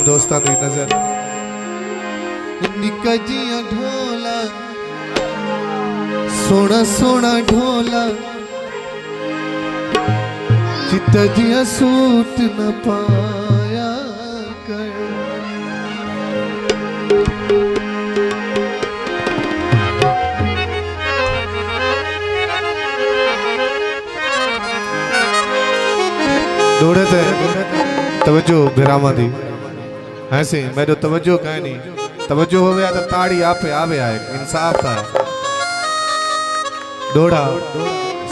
तमाम दोस्तों की नजर निका जिया ढोला सोना सोना ढोला चिट्टा जिया सूट न पाया कर दौड़े थे तवज्जो बिरामा दी ऐसे मेरे तवज्जो कहीं नहीं तवज्जो हो गया तो ताड़ी आपे आवे आए इंसाफ था दौड़ा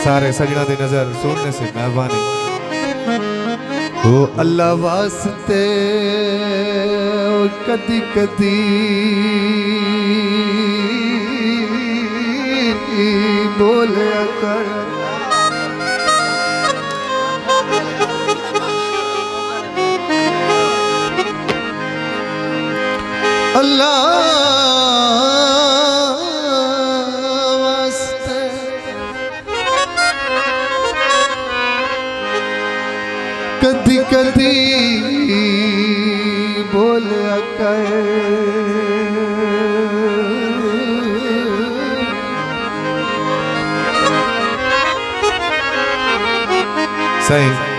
सारे सजना दी नजर सुनने से मेहरबानी ओ अल्लाह वास्ते कदी कदी बोलिया कर अल्लाह वास्ते कदी कदी बोलिया कर सही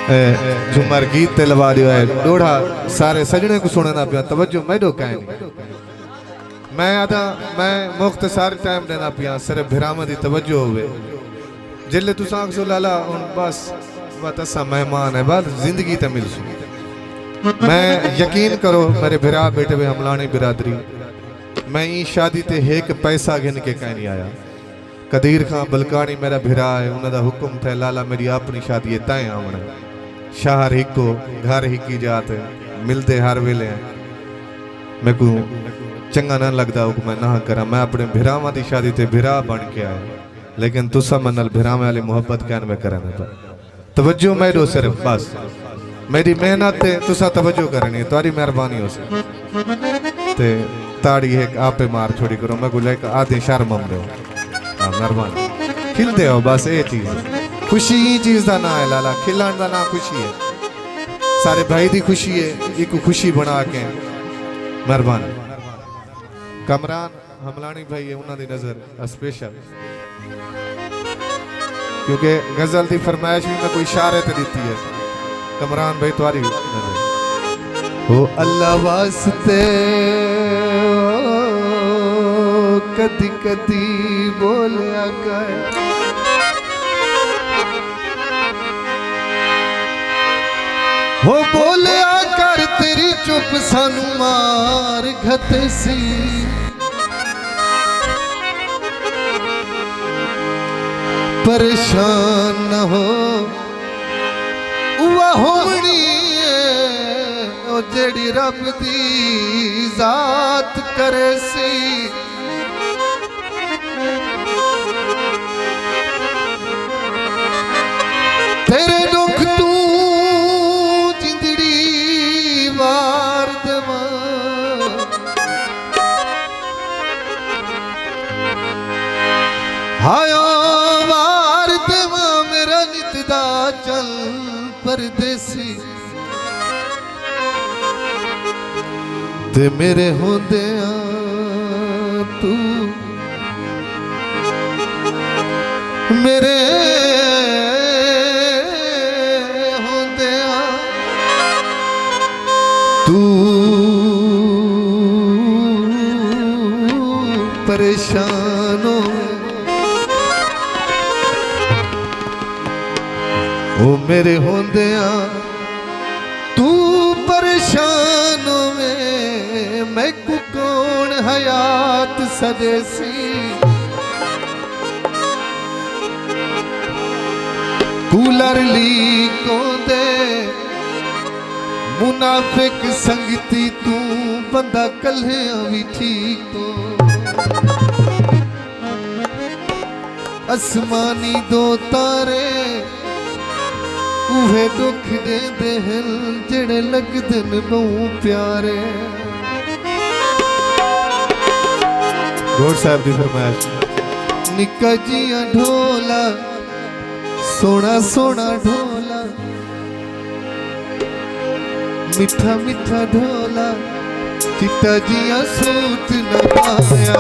झुमर गीत ते लवा दियो है डोढ़ा सारे सजने को सुनना पिया तवज्जो मैडो कहीं मैं आदा मैं मुख्तसार टाइम देना पिया सिर्फ भिरामा दी तवज्जो होवे जिले तू सांग सो लाला उन बस असा मेहमान है बात जिंदगी ते मिलसू मैं यकीन करो मेरे भिरा बेटे वे हमलानी बिरादरी मैं ई शादी ते एक पैसा गिन के कहीं नहीं आया कदीर खां बलकानी मेरा भिरा है उन्हां दा हुक्म थे लाला मेरी अपनी शादी है तय आवना शहर हिको घर हिकी जात मिलते हर वेले मैं को चंगा ना लगता हो मैं ना करा मैं अपने भिरावां दी शादी ते भिरा बन के आया लेकिन तुसा मनल भिरावां वाली मोहब्बत कैन में करना था तवज्जो मैडो सिर्फ बस मेरी मेहनत ते तुसा तवज्जो करनी तुम्हारी मेहरबानी हो से ते ताड़ी एक आपे मार छोड़ी करो मैं को लेकर आधे शर्म दो मेहरबानी खिलते हो बस ये चीज खुशी ही चीज का ना है लाला खिलान का ना खुशी है सारे भाई की खुशी है एक खुशी बना के मेहरबानी कमरान हमलानी भाई है उन्होंने नजर स्पेशल क्योंकि गजल की फरमाइश भी मैं कोई इशारे ते दी है कमरान भाई तुम्हारी नजर ओ अल्लाह वास्ते कदी कदी बोलिया कर हो बोलिया कर तेरी चुप सानू मार घट सी परेशान न हो वह होनी ओ जेड़ी रब दी जात करे सी तेरे दुख तू जिंदड़ी वार देवा हाया वार देवा मेरा नितदा चल परदेसी ते मेरे होंदे तू मेरे तू परेशान ओ मेरे होंदिया तू परेशान में मैं को कौन हयात सदेसी कूलर ली को दे मुनाफिक संगती तू बंदा कल्हे भी ठीक तो आसमानी दो तारे उहे दुख दे दिल जेड़े लगदे न बहु प्यारे गौर साहब दी फरमाइश निक्का जिया ढोला सोना सोना ढोला मिठा मिठा ढोला चिट्टा जिया सूट न पाया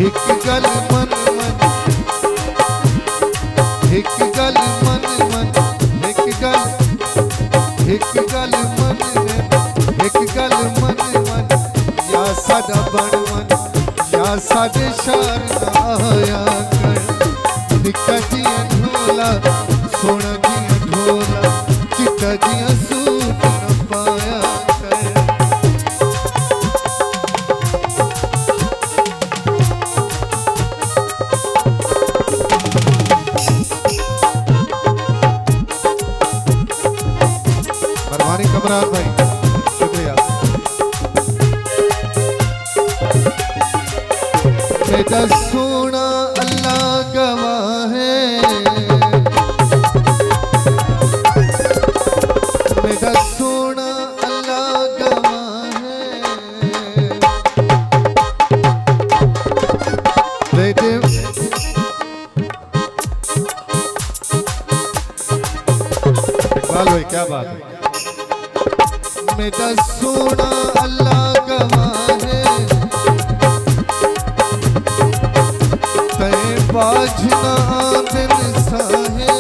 एक गल मन मन एक गल मन मन एक गल मन एक गल मन मन या साडा बन मन या साडे शार ना आया कर निक्का जिया ढोला सोना जिया ढोला चिट्टा जिया सूट न पाया कर मरवानी कमरान भाई शुक्रिया। मेरा सोना अल्लाह गवाह है मेरा सोना अल्लाह गवाह है इकबाल भाई क्या बात है। मेरा सोना अल्लाह गवाह है तय बाजना दिन साहे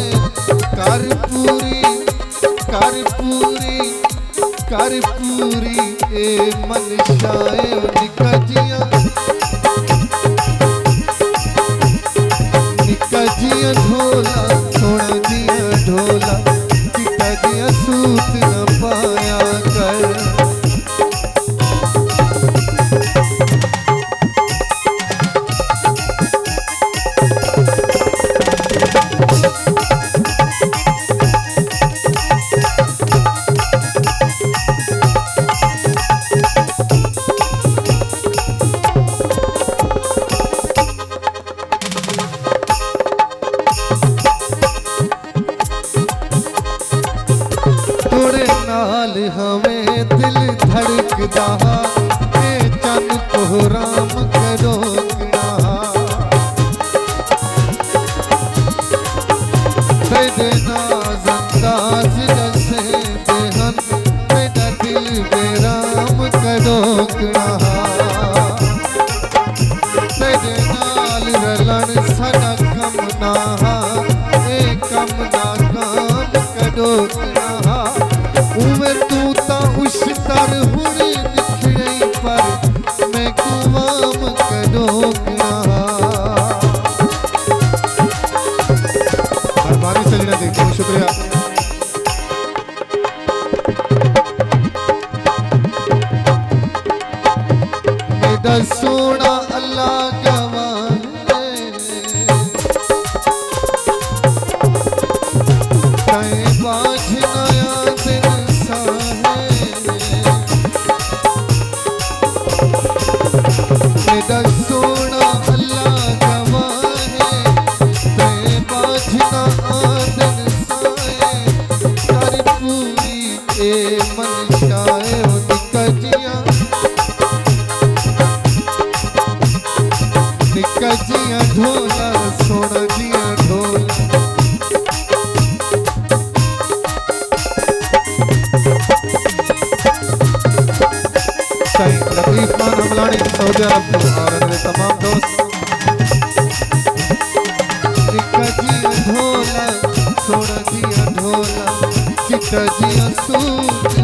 कर पूरी ए मनशाए निका जिया ढोला सोना जिया ढोला चिट्टा जिया सूट न पाया कर नाल हमें दिल धड़कदा ए चन कोहराम करोकना तेरे नाज अंदाज जैसे देहन मेरा दिल बेराम करोकना तेरे नाल रलन सदा कम ना ए कम ना काम करोकना उमर तू ता उस तर हुण निखड़े पर मैं गुवाम करोगना हरबानी सजना देखो शुक्रिया। मेरा सोना अल्लाह गवाह है बाझनाया मेरा सोना अल्लाह गवाह है ते बाझना आदन साए कर पूरी ए मनशाए निका जिया ढोला सोना जिया ढोला लतीफ खान हमलानी सऊदी अरब और मेरे तमाम दोस्त निका जिया ढोला सोना जिया ढोला चिट्टा जिया सूट